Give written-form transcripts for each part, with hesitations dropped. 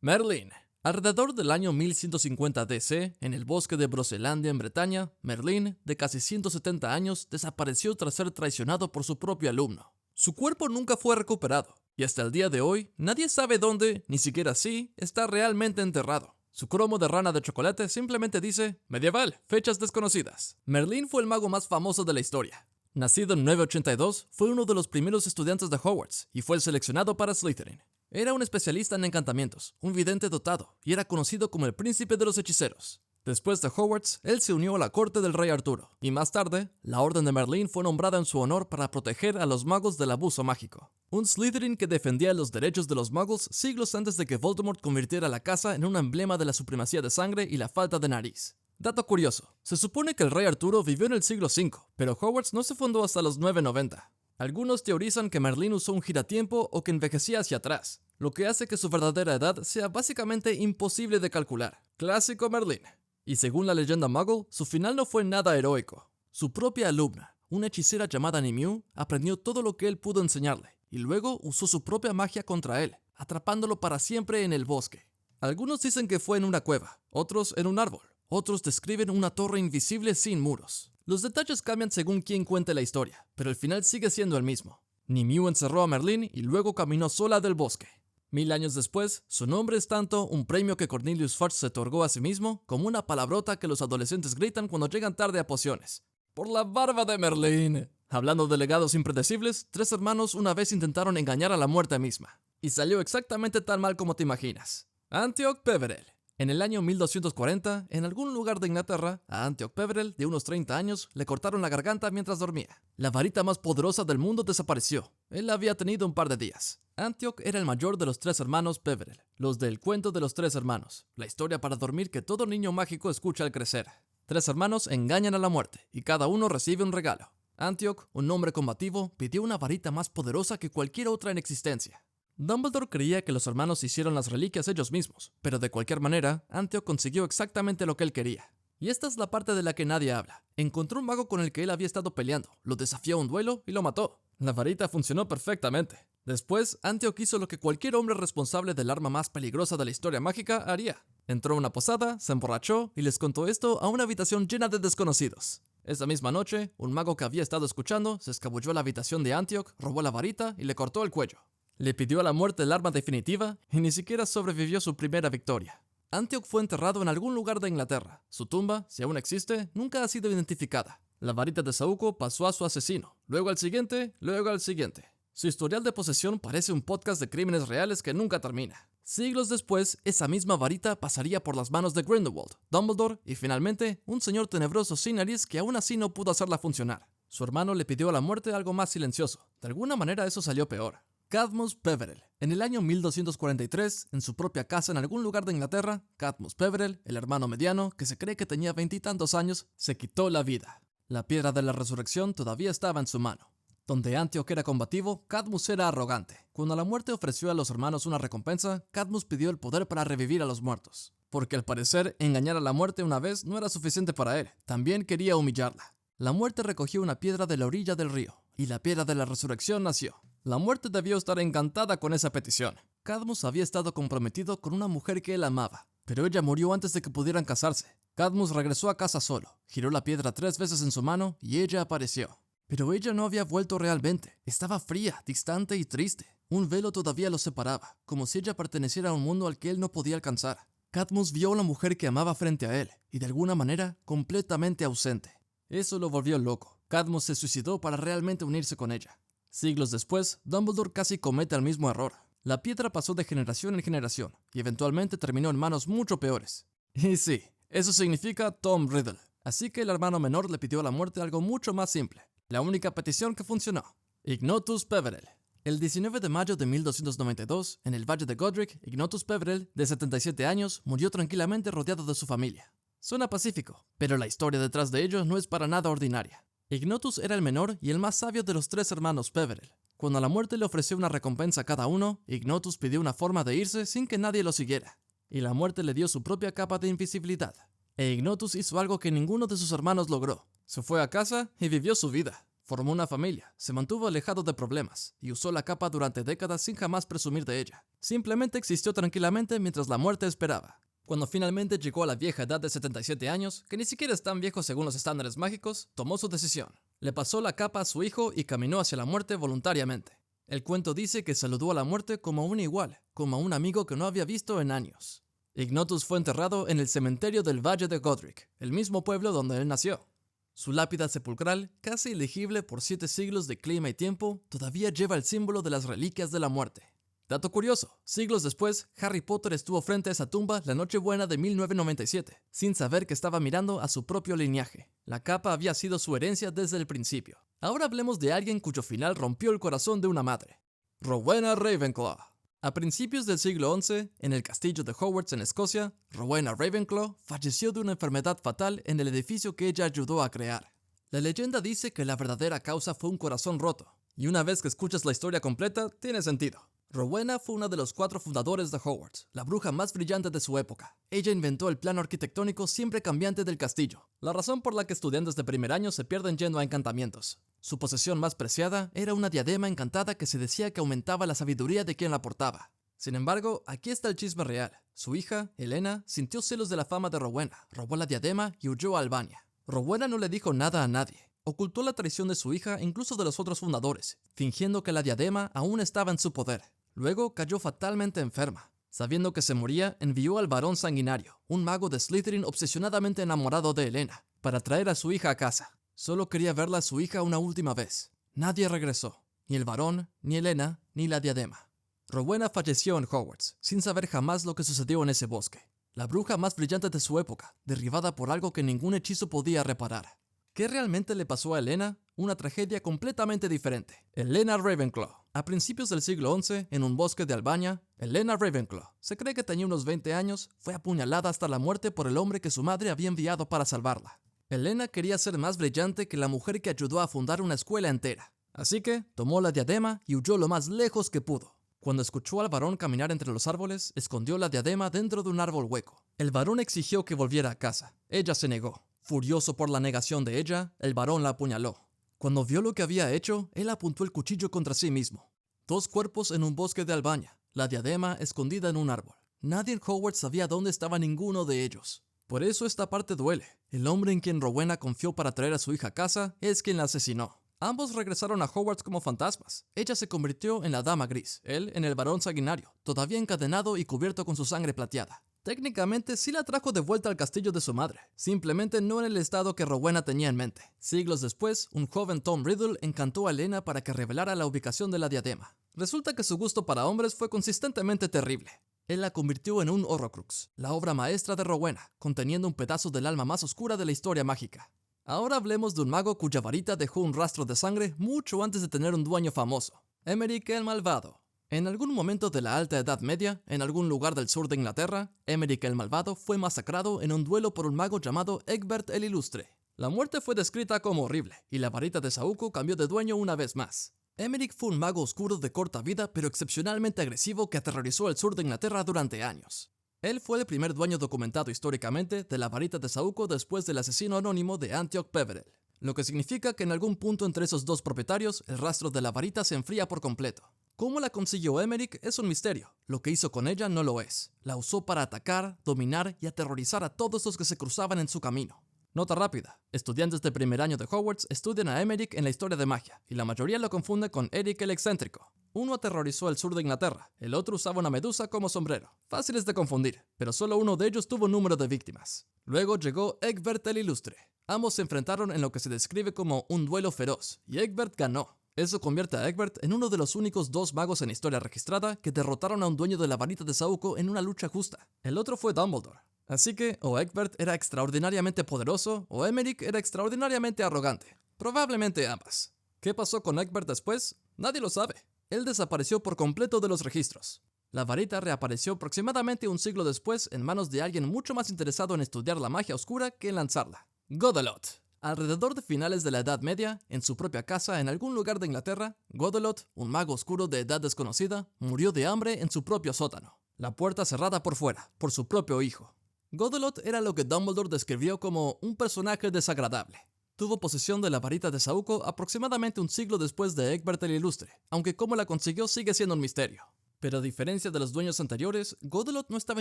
Merlín. Alrededor del año 1150 DC, en el bosque de Broselandia en Bretaña, Merlín, de casi 170 años, desapareció tras ser traicionado por su propio alumno. Su cuerpo nunca fue recuperado, y hasta el día de hoy, nadie sabe dónde, ni siquiera si, está realmente enterrado. Su cromo de rana de chocolate simplemente dice, medieval, fechas desconocidas. Merlín fue el mago más famoso de la historia. Nacido en 982, fue uno de los primeros estudiantes de Hogwarts, y fue el seleccionado para Slytherin. Era un especialista en encantamientos, un vidente dotado, y era conocido como el príncipe de los hechiceros. Después de Hogwarts, él se unió a la corte del rey Arturo, y más tarde, la Orden de Merlín fue nombrada en su honor para proteger a los magos del abuso mágico. Un Slytherin que defendía los derechos de los magos siglos antes de que Voldemort convirtiera la casa en un emblema de la supremacía de sangre y la falta de nariz. Dato curioso, se supone que el rey Arturo vivió en el siglo V, pero Hogwarts no se fundó hasta los 990. Algunos teorizan que Merlín usó un giratiempo o que envejecía hacia atrás, lo que hace que su verdadera edad sea básicamente imposible de calcular. Clásico Merlín. Y según la leyenda Muggle, su final no fue nada heroico. Su propia alumna, una hechicera llamada Nimue, aprendió todo lo que él pudo enseñarle, y luego usó su propia magia contra él, atrapándolo para siempre en el bosque. Algunos dicen que fue en una cueva, otros en un árbol, otros describen una torre invisible sin muros. Los detalles cambian según quien cuente la historia, pero el final sigue siendo el mismo. Nimue encerró a Merlín y luego caminó sola del bosque. 1000 años después, su nombre es tanto un premio que Cornelius Fudge se otorgó a sí mismo como una palabrota que los adolescentes gritan cuando llegan tarde a pociones. ¡Por la barba de Merlín! Hablando de legados impredecibles, 3 hermanos una vez intentaron engañar a la muerte misma. Y salió exactamente tan mal como te imaginas. Antioch Peverell. En el año 1240, en algún lugar de Inglaterra, a Antioch Peverell, de unos 30 años, le cortaron la garganta mientras dormía. La varita más poderosa del mundo desapareció. Él la había tenido un par de días. Antioch era el mayor de los 3 hermanos Peverell, los del cuento de los 3 hermanos, la historia para dormir que todo niño mágico escucha al crecer. 3 hermanos engañan a la muerte, y cada uno recibe un regalo. Antioch, un hombre combativo, pidió una varita más poderosa que cualquier otra en existencia. Dumbledore creía que los hermanos hicieron las reliquias ellos mismos, pero de cualquier manera, Antioch consiguió exactamente lo que él quería. Y esta es la parte de la que nadie habla. Encontró un mago con el que él había estado peleando, lo desafió a un duelo y lo mató. La varita funcionó perfectamente. Después, Antioch hizo lo que cualquier hombre responsable del arma más peligrosa de la historia mágica haría. Entró a una posada, se emborrachó y les contó esto a una habitación llena de desconocidos. Esa misma noche, un mago que había estado escuchando se escabulló a la habitación de Antioch, robó la varita y le cortó el cuello. Le pidió a la muerte el arma definitiva y ni siquiera sobrevivió su primera victoria. Antioch fue enterrado en algún lugar de Inglaterra. Su tumba, si aún existe, nunca ha sido identificada. La varita de Saúco pasó a su asesino, luego al siguiente, luego al siguiente. Su historial de posesión parece un podcast de crímenes reales que nunca termina. Siglos después, esa misma varita pasaría por las manos de Grindelwald, Dumbledore y finalmente un señor tenebroso sin nariz que aún así no pudo hacerla funcionar. Su hermano le pidió a la muerte algo más silencioso. De alguna manera eso salió peor. Cadmus Peverell. En el año 1243, en su propia casa en algún lugar de Inglaterra, Cadmus Peverell, el hermano mediano, que se cree que tenía 20 y tantos años, se quitó la vida. La piedra de la resurrección todavía estaba en su mano. Donde Antioch era combativo, Cadmus era arrogante. Cuando la muerte ofreció a los hermanos una recompensa, Cadmus pidió el poder para revivir a los muertos. Porque al parecer, engañar a la muerte una vez no era suficiente para él, también quería humillarla. La muerte recogió una piedra de la orilla del río, y la piedra de la resurrección nació. La muerte debió estar encantada con esa petición. Cadmus había estado comprometido con una mujer que él amaba, pero ella murió antes de que pudieran casarse. Cadmus regresó a casa solo, giró la piedra 3 veces en su mano y ella apareció. Pero ella no había vuelto realmente. Estaba fría, distante y triste. Un velo todavía los separaba, como si ella perteneciera a un mundo al que él no podía alcanzar. Cadmus vio a la mujer que amaba frente a él, y de alguna manera, completamente ausente. Eso lo volvió loco. Cadmus se suicidó para realmente unirse con ella. Siglos después, Dumbledore casi comete el mismo error. La piedra pasó de generación en generación, y eventualmente terminó en manos mucho peores. Y sí, eso significa Tom Riddle. Así que el hermano menor le pidió a la muerte algo mucho más simple. La única petición que funcionó. Ignotus Peverell. El 19 de mayo de 1292, en el Valle de Godric, Ignotus Peverell, de 77 años, murió tranquilamente rodeado de su familia. Suena pacífico, pero la historia detrás de ello no es para nada ordinaria. Ignotus era el menor y el más sabio de los 3 hermanos Peverell. Cuando la muerte le ofreció una recompensa a cada uno, Ignotus pidió una forma de irse sin que nadie lo siguiera. Y la muerte le dio su propia capa de invisibilidad. E Ignotus hizo algo que ninguno de sus hermanos logró. Se fue a casa y vivió su vida. Formó una familia, se mantuvo alejado de problemas y usó la capa durante décadas sin jamás presumir de ella. Simplemente existió tranquilamente mientras la muerte esperaba. Cuando finalmente llegó a la vieja edad de 77 años, que ni siquiera es tan viejo según los estándares mágicos, tomó su decisión. Le pasó la capa a su hijo y caminó hacia la muerte voluntariamente. El cuento dice que saludó a la muerte como a un igual, como a un amigo que no había visto en años. Ignotus fue enterrado en el cementerio del Valle de Godric, el mismo pueblo donde él nació. Su lápida sepulcral, casi ilegible por 7 siglos de clima y tiempo, todavía lleva el símbolo de las reliquias de la muerte. Dato curioso, siglos después, Harry Potter estuvo frente a esa tumba la Nochebuena de 1997, sin saber que estaba mirando a su propio linaje. La capa había sido su herencia desde el principio. Ahora hablemos de alguien cuyo final rompió el corazón de una madre. Rowena Ravenclaw. A principios del siglo XI, en el castillo de Hogwarts en Escocia, Rowena Ravenclaw falleció de una enfermedad fatal en el edificio que ella ayudó a crear. La leyenda dice que la verdadera causa fue un corazón roto, y una vez que escuchas la historia completa, tiene sentido. Rowena fue una de los 4 fundadores de Hogwarts, la bruja más brillante de su época. Ella inventó el plano arquitectónico siempre cambiante del castillo, la razón por la que estudiantes de primer año se pierden yendo a encantamientos. Su posesión más preciada era una diadema encantada que se decía que aumentaba la sabiduría de quien la portaba. Sin embargo, aquí está el chisme real. Su hija, Helena, sintió celos de la fama de Rowena, robó la diadema y huyó a Albania. Rowena no le dijo nada a nadie. Ocultó la traición de su hija e incluso de los otros fundadores, fingiendo que la diadema aún estaba en su poder. Luego cayó fatalmente enferma. Sabiendo que se moría, envió al varón sanguinario, un mago de Slytherin obsesionadamente enamorado de Helena, para traer a su hija a casa. Solo quería verla a su hija una última vez. Nadie regresó, ni el varón, ni Helena, ni la diadema. Rowena falleció en Hogwarts, sin saber jamás lo que sucedió en ese bosque. La bruja más brillante de su época, derribada por algo que ningún hechizo podía reparar. ¿Qué realmente le pasó a Helena? Una tragedia completamente diferente. Helena Ravenclaw. A principios del siglo XI, en un bosque de Albania, Helena Ravenclaw, se cree que tenía unos 20 años, fue apuñalada hasta la muerte por el hombre que su madre había enviado para salvarla. Helena quería ser más brillante que la mujer que ayudó a fundar una escuela entera. Así que tomó la diadema y huyó lo más lejos que pudo. Cuando escuchó al varón caminar entre los árboles, escondió la diadema dentro de un árbol hueco. El varón exigió que volviera a casa. Ella se negó. Furioso por la negación de ella, el varón la apuñaló. Cuando vio lo que había hecho, él apuntó el cuchillo contra sí mismo. 2 cuerpos en un bosque de Albania, la diadema escondida en un árbol. Nadie en Hogwarts sabía dónde estaba ninguno de ellos. Por eso esta parte duele. El hombre en quien Rowena confió para traer a su hija a casa es quien la asesinó. Ambos regresaron a Hogwarts como fantasmas. Ella se convirtió en la Dama Gris, él en el varón sanguinario, todavía encadenado y cubierto con su sangre plateada. Técnicamente sí la trajo de vuelta al castillo de su madre, simplemente no en el estado que Rowena tenía en mente. Siglos después, un joven Tom Riddle encantó a Helena para que revelara la ubicación de la diadema. Resulta que su gusto para hombres fue consistentemente terrible. Él la convirtió en un Horrocrux, la obra maestra de Rowena, conteniendo un pedazo del alma más oscura de la historia mágica. Ahora hablemos de un mago cuya varita dejó un rastro de sangre mucho antes de tener un dueño famoso, Emeric el Malvado. En algún momento de la Alta Edad Media, en algún lugar del sur de Inglaterra, Emeric el Malvado fue masacrado en un duelo por un mago llamado Egbert el Ilustre. La muerte fue descrita como horrible, y la varita de Saúco cambió de dueño una vez más. Emeric fue un mago oscuro de corta vida pero excepcionalmente agresivo que aterrorizó el sur de Inglaterra durante años. Él fue el primer dueño documentado históricamente de la varita de Saúco después del asesino anónimo de Antioch Peverell, lo que significa que en algún punto entre esos 2 propietarios el rastro de la varita se enfría por completo. Cómo la consiguió Emeric es un misterio. Lo que hizo con ella no lo es. La usó para atacar, dominar y aterrorizar a todos los que se cruzaban en su camino. Nota rápida. Estudiantes de primer año de Hogwarts estudian a Emeric en la historia de magia, y la mayoría lo confunde con Eric el excéntrico. Uno aterrorizó el sur de Inglaterra, el otro usaba una medusa como sombrero. Fáciles de confundir, pero solo uno de ellos tuvo número de víctimas. Luego llegó Egbert el Ilustre. Ambos se enfrentaron en lo que se describe como un duelo feroz, y Egbert ganó. Eso convierte a Egbert en uno de los únicos 2 magos en historia registrada que derrotaron a un dueño de la varita de Saúco en una lucha justa. El otro fue Dumbledore. Así que o Egbert era extraordinariamente poderoso o Emeric era extraordinariamente arrogante. Probablemente ambas. ¿Qué pasó con Egbert después? Nadie lo sabe. Él desapareció por completo de los registros. La varita reapareció aproximadamente un siglo después en manos de alguien mucho más interesado en estudiar la magia oscura que en lanzarla. Godolot. Alrededor de finales de la Edad Media, en su propia casa en algún lugar de Inglaterra, Godolot, un mago oscuro de edad desconocida, murió de hambre en su propio sótano. La puerta cerrada por fuera, por su propio hijo. Godolot era lo que Dumbledore describió como un personaje desagradable. Tuvo posesión de la varita de Saúco aproximadamente un siglo después de Egbert el Ilustre, aunque cómo la consiguió sigue siendo un misterio. Pero a diferencia de los dueños anteriores, Godelot no estaba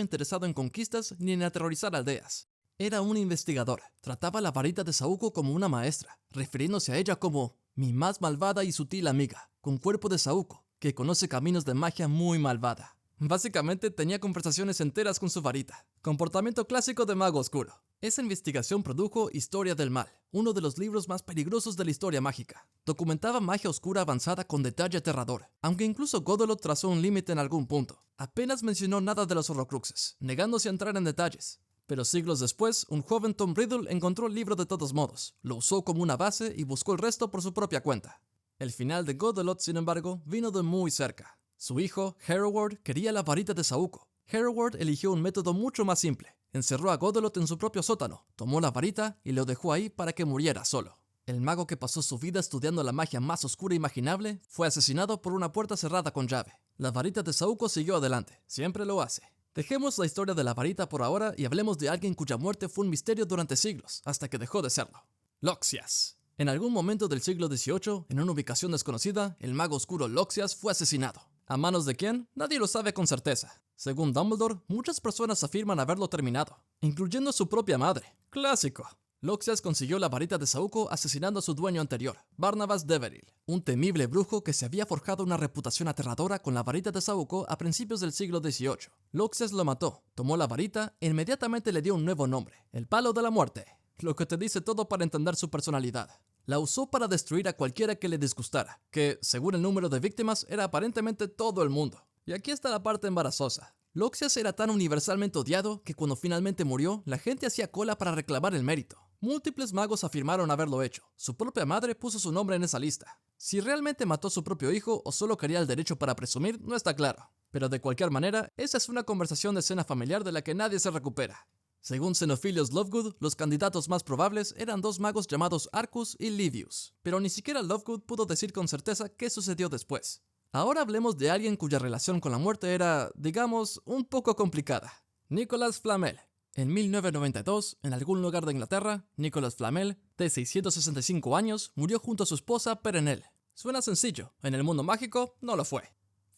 interesado en conquistas ni en aterrorizar aldeas. Era un investigador, trataba la varita de Saúco como una maestra, refiriéndose a ella como mi más malvada y sutil amiga, con cuerpo de Saúco, que conoce caminos de magia muy malvada. Básicamente tenía conversaciones enteras con su varita, comportamiento clásico de mago oscuro. Esa investigación produjo Historia del Mal, uno de los libros más peligrosos de la historia mágica. Documentaba magia oscura avanzada con detalle aterrador, aunque incluso Godelot trazó un límite en algún punto. Apenas mencionó nada de los Horrocruxes, negándose a entrar en detalles. Pero siglos después, un joven Tom Riddle encontró el libro de todos modos, lo usó como una base y buscó el resto por su propia cuenta. El final de Godelot, sin embargo, vino de muy cerca. Su hijo, Hereward, quería la varita de Saúco. Hereward eligió un método mucho más simple. Encerró a Godelot en su propio sótano, tomó la varita y lo dejó ahí para que muriera solo. El mago que pasó su vida estudiando la magia más oscura imaginable fue asesinado por una puerta cerrada con llave. La varita de Saúco siguió adelante, siempre lo hace. Dejemos la historia de la varita por ahora y hablemos de alguien cuya muerte fue un misterio durante siglos, hasta que dejó de serlo. Loxias. En algún momento del siglo XVIII, en una ubicación desconocida, el mago oscuro Loxias fue asesinado. ¿A manos de quién? Nadie lo sabe con certeza. Según Dumbledore, muchas personas afirman haberlo terminado, incluyendo a su propia madre. Clásico. Loxias consiguió la varita de Saúco asesinando a su dueño anterior, Barnabas Deveril, un temible brujo que se había forjado una reputación aterradora con la varita de Saúco a principios del siglo XVIII. Loxias lo mató, tomó la varita e inmediatamente le dio un nuevo nombre, el Palo de la Muerte, lo que te dice todo para entender su personalidad. La usó para destruir a cualquiera que le disgustara, que, según el número de víctimas, era aparentemente todo el mundo. Y aquí está la parte embarazosa. Loxias era tan universalmente odiado que cuando finalmente murió, la gente hacía cola para reclamar el mérito. Múltiples magos afirmaron haberlo hecho. Su propia madre puso su nombre en esa lista. Si realmente mató a su propio hijo o solo quería el derecho para presumir, no está claro. Pero de cualquier manera, esa es una conversación de escena familiar de la que nadie se recupera. Según Xenophilius Lovegood, los candidatos más probables eran dos magos llamados Arcus y Livius, pero ni siquiera Lovegood pudo decir con certeza qué sucedió después. Ahora hablemos de alguien cuya relación con la muerte era, digamos, un poco complicada. Nicolas Flamel. En 1992, en algún lugar de Inglaterra, Nicolas Flamel, de 665 años, murió junto a su esposa Perenelle. Suena sencillo, en el mundo mágico no lo fue.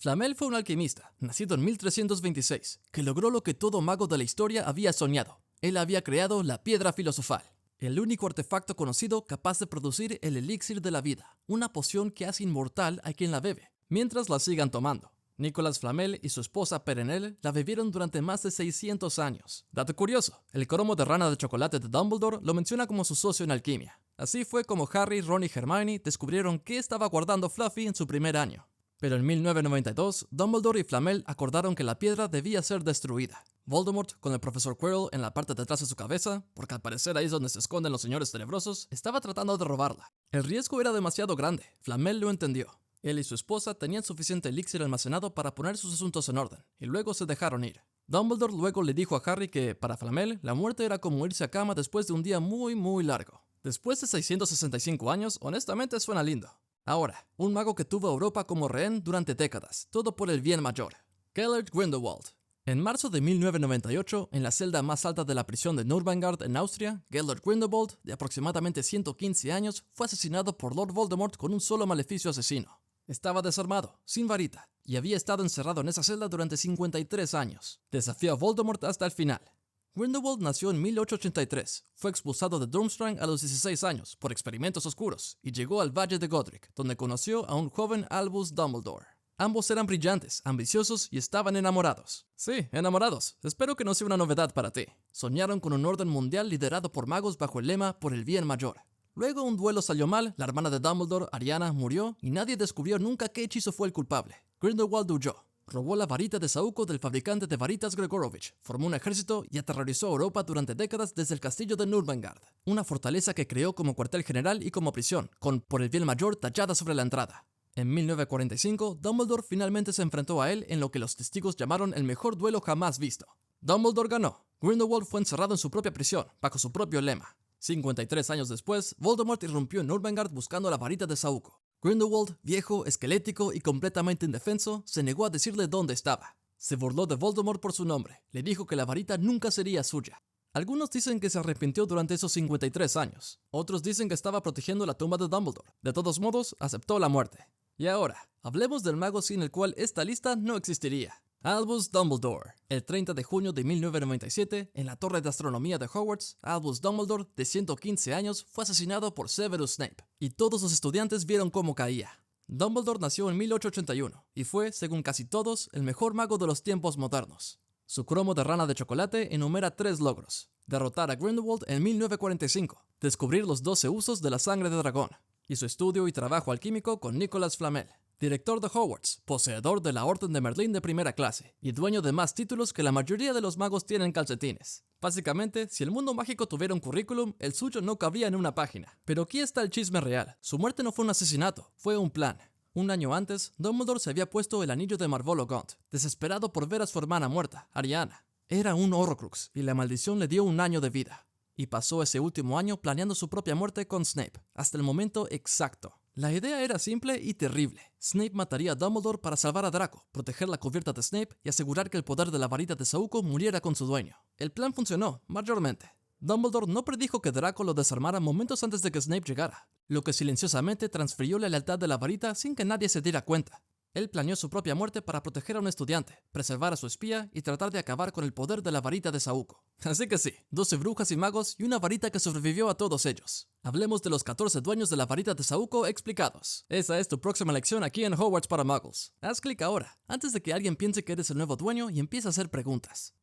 Flamel fue un alquimista, nacido en 1326, que logró lo que todo mago de la historia había soñado. Él había creado la piedra filosofal, el único artefacto conocido capaz de producir el elixir de la vida, una poción que hace inmortal a quien la bebe, mientras la sigan tomando. Nicolas Flamel y su esposa Perenelle la bebieron durante más de 600 años. Dato curioso, el cromo de rana de chocolate de Dumbledore lo menciona como su socio en alquimia. Así fue como Harry, Ron y Hermione descubrieron qué estaba guardando Fluffy en su primer año. Pero en 1992, Dumbledore y Flamel acordaron que la piedra debía ser destruida. Voldemort, con el profesor Quirrell en la parte de atrás de su cabeza, porque al parecer ahí es donde se esconden los señores tenebrosos, estaba tratando de robarla. El riesgo era demasiado grande, Flamel lo entendió. Él y su esposa tenían suficiente elixir almacenado para poner sus asuntos en orden, y luego se dejaron ir. Dumbledore luego le dijo a Harry que, para Flamel, la muerte era como irse a cama después de un día muy largo. Después de 665 años, honestamente suena lindo. Ahora, un mago que tuvo a Europa como rehén durante décadas, todo por el bien mayor. Gellert Grindelwald. En marzo de 1998, en la celda más alta de la prisión de Nürnberg en Austria, Gellert Grindelwald, de aproximadamente 115 años, fue asesinado por Lord Voldemort con un solo maleficio asesino. Estaba desarmado, sin varita, y había estado encerrado en esa celda durante 53 años. Desafió a Voldemort hasta el final. Grindelwald nació en 1883, fue expulsado de Durmstrang a los 16 años por experimentos oscuros y llegó al Valle de Godric, donde conoció a un joven Albus Dumbledore. Ambos eran brillantes, ambiciosos y estaban enamorados. Sí, enamorados. Espero que no sea una novedad para ti. Soñaron con un orden mundial liderado por magos bajo el lema por el bien mayor. Luego un duelo salió mal, la hermana de Dumbledore, Ariana, murió y nadie descubrió nunca qué hechizo fue el culpable. Grindelwald huyó. Robó la varita de Saúco del fabricante de varitas Gregorovich, formó un ejército y aterrorizó a Europa durante décadas desde el castillo de Nürnberg, una fortaleza que creó como cuartel general y como prisión, con por el bien mayor tallada sobre la entrada. En 1945, Dumbledore finalmente se enfrentó a él en lo que los testigos llamaron el mejor duelo jamás visto. Dumbledore ganó. Grindelwald fue encerrado en su propia prisión, bajo su propio lema. 53 años después, Voldemort irrumpió en Nürnberg buscando la varita de Saúco. Grindelwald, viejo, esquelético y completamente indefenso, se negó a decirle dónde estaba. Se burló de Voldemort por su nombre, le dijo que la varita nunca sería suya. Algunos dicen que se arrepintió durante esos 53 años. Otros dicen que estaba protegiendo la tumba de Dumbledore. De todos modos, aceptó la muerte. Y ahora, hablemos del mago sin el cual esta lista no existiría. Albus Dumbledore. El 30 de junio de 1997, en la torre de astronomía de Hogwarts, Albus Dumbledore, de 115 años, fue asesinado por Severus Snape, y todos los estudiantes vieron cómo caía. Dumbledore nació en 1881 y fue, según casi todos, el mejor mago de los tiempos modernos. Su cromo de rana de chocolate enumera 3 logros: derrotar a Grindelwald en 1945, descubrir los 12 usos de la sangre de dragón, y su estudio y trabajo alquímico con Nicolas Flamel, director de Hogwarts, poseedor de la Orden de Merlín de primera clase, y dueño de más títulos que la mayoría de los magos tienen calcetines. Básicamente, si el mundo mágico tuviera un currículum, el suyo no cabría en una página. Pero aquí está el chisme real. Su muerte no fue un asesinato, fue un plan. Un año antes, Dumbledore se había puesto el anillo de Marvolo Gaunt, desesperado por ver a su hermana muerta, Ariana. Era un Horrocrux, y la maldición le dio un año de vida. Y pasó ese último año planeando su propia muerte con Snape, hasta el momento exacto. La idea era simple y terrible. Snape mataría a Dumbledore para salvar a Draco, proteger la cubierta de Snape y asegurar que el poder de la varita de Saúco muriera con su dueño. El plan funcionó, mayormente. Dumbledore no predijo que Draco lo desarmara momentos antes de que Snape llegara, lo que silenciosamente transfirió la lealtad de la varita sin que nadie se diera cuenta. Él planeó su propia muerte para proteger a un estudiante, preservar a su espía y tratar de acabar con el poder de la varita de Saúco. Así que sí, 12 brujas y magos y una varita que sobrevivió a todos ellos. Hablemos de los 14 dueños de la varita de Saúco explicados. Esa es tu próxima lección aquí en Hogwarts para Muggles. Haz clic ahora, antes de que alguien piense que eres el nuevo dueño y empiece a hacer preguntas.